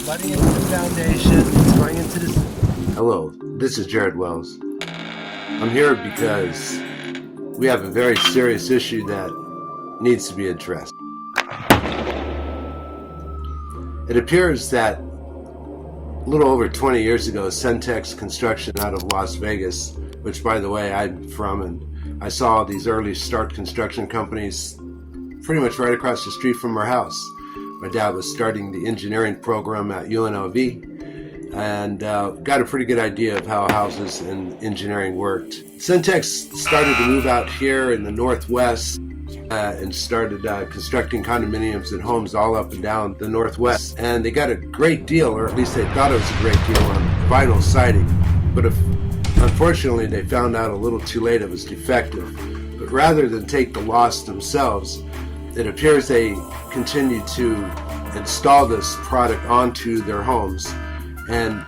flooding into the foundation. It's going into this. Hello, this is Jared Wells. I'm here because we have a very serious issue that needs to be addressed. It appears that a little over 20 years ago, Centex Construction out of Las Vegas, which by the way I'm from, and I saw these early start construction companies pretty much right across the street from our house. My dad was starting the engineering program at UNLV and got a pretty good idea of how houses and engineering worked. Centex started to move out here in the Northwest and started constructing condominiums and homes all up and down the Northwest. And they got a great deal, or at least they thought it was a great deal, on vinyl siding. But unfortunately, they found out a little too late it was defective. But rather than take the loss themselves, it appears they continued to install this product onto their homes. And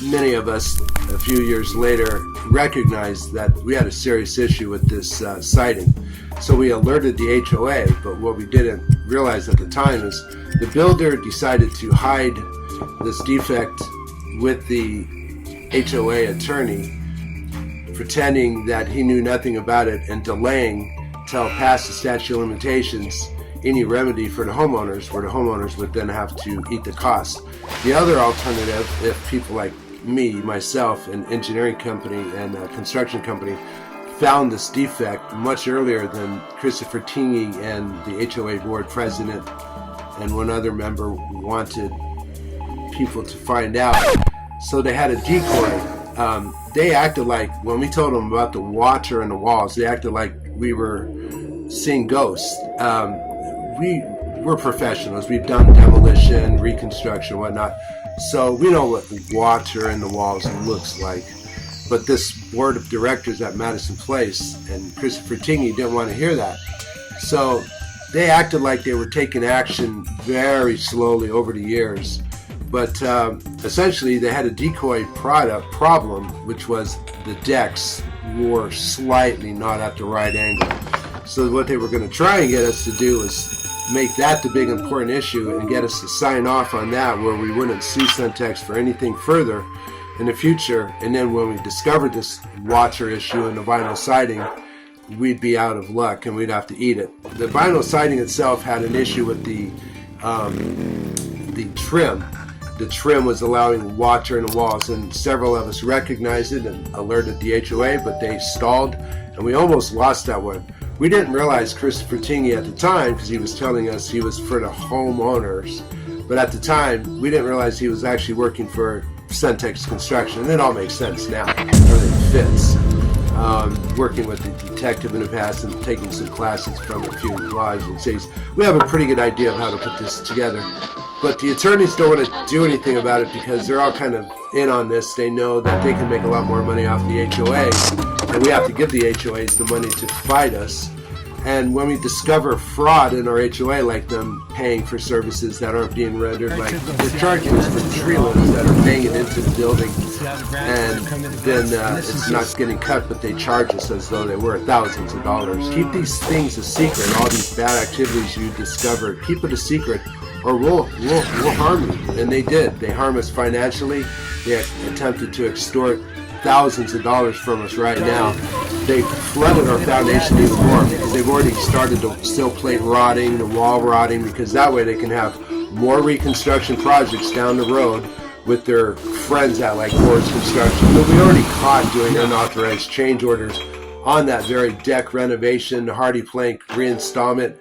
many of us, a few years later, recognized that we had a serious issue with this siding. So we alerted the H.O.A, but what we didn't realize at the time is the builder decided to hide this defect with the H.O.A attorney, pretending that he knew nothing about it and delaying till past the statute of limitations any remedy for the homeowners, where the homeowners would then have to eat the cost. The other alternative, if people like me, myself, an engineering company and a construction company found this defect much earlier than Christopher Tingey and the H.O.A board president and one other member wanted people to find out. So they had a decoy. They acted like, when we told them about the water in the walls, they acted like we were seeing ghosts. We're professionals. We've done demolition, reconstruction, whatnot. So we know what water in the walls looks like. But this board of directors at Madison Place and Christopher Tingey didn't want to hear that. So they acted like they were taking action very slowly over the years. But essentially they had a decoy problem, which was the decks were slightly not at the right angle. So what they were going to try and get us to do is make that the big important issue and get us to sign off on that, where we wouldn't sue Centex for anything further in the future. And then when we discovered this water issue in the vinyl siding, we'd be out of luck and we'd have to eat it. The vinyl siding itself had an issue with the trim. The trim was allowing water in the walls, and several of us recognized it and alerted the H.O.A, but they stalled and we almost lost that one. We didn't realize Christopher Tingey at the time, because he was telling us he was for the homeowners, but at the time we didn't realize he was actually working for Centex Construction, and it all makes sense now. Everything fits. Working with the detective in the past and taking some classes from a few law agencies, we have a pretty good idea of how to put this together. But the attorneys don't want to do anything about it because they're all kind of in on this. They know that they can make a lot more money off the H.O.A, and we have to give the H.O.As the money to fight us. And when we discover fraud in our H.O.A, like them paying for services that aren't being rendered, like they're charging us for tree limbs that are paying it into the building, and then it's not getting cut, but they charge us as though they were thousands of dollars. Keep these things a secret. All these bad activities you discover, keep it a secret, or we'll harm you. And they did. They harm us financially. They attempted to extort thousands of dollars from us right now. They flooded our foundation even more because they've already started the sill plate rotting, the wall rotting, because that way they can have more reconstruction projects down the road with their friends at like Gord's Construction. But we already caught doing unauthorized change orders on that very deck renovation, Hardy Plank reinstallment.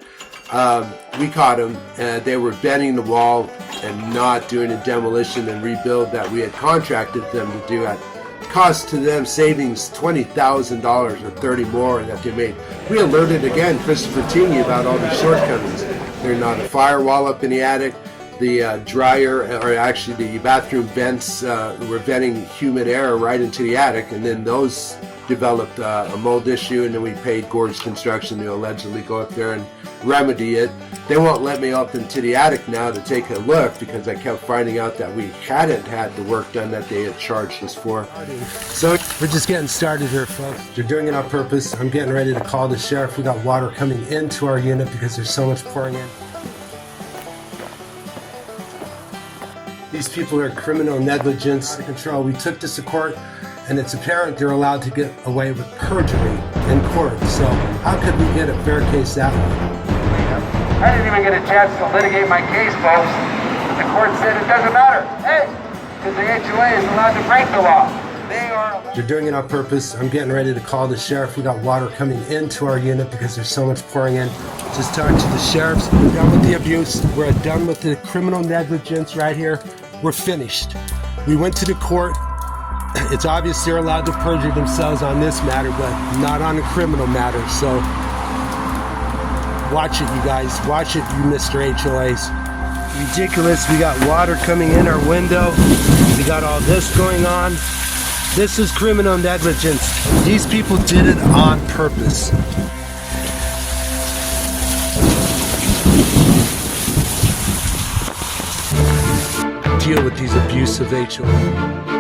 We caught them, and they were bending the wall and not doing a demolition and rebuild that we had contracted them to do at cost to them savings $20,000 or $30,000 more that they made. We alerted again Christopher Tingey about all the shortcomings. There's not a firewall up in the attic. The dryer, or actually the bathroom vents, were venting humid air right into the attic, and then those developed a mold issue, and then we paid Gord's Construction to allegedly go up there and remedy it. They won't let me up into the attic now to take a look because I kept finding out that we hadn't had the work done that they had charged us for. So we're just getting started here, folks. They're doing it on purpose. I'm getting ready to call the sheriff. We got water coming into our unit because there's so much pouring in. These people are criminal negligence control. We took this to court, and it's apparent they're allowed to get away with perjury in court. So how could we get a fair case that way? I didn't even get a chance to litigate my case, folks. But the court said it doesn't matter. Hey, because the H.O.A. is allowed to break the law. They are. They're doing it on purpose. I'm getting ready to call the sheriff. We got water coming into our unit because there's so much pouring in. Just talked to the sheriffs. We're done with the abuse. We're done with the criminal negligence right here. We're finished. We went to the court. It's obvious they're allowed to perjure themselves on this matter, but not on a criminal matter. So watch it, you guys. Watch it, you Mr. HOAs. Ridiculous. We got water coming in our window. We got all this going on. This is criminal negligence. These people did it on purpose. Deal with these abusive HOAs.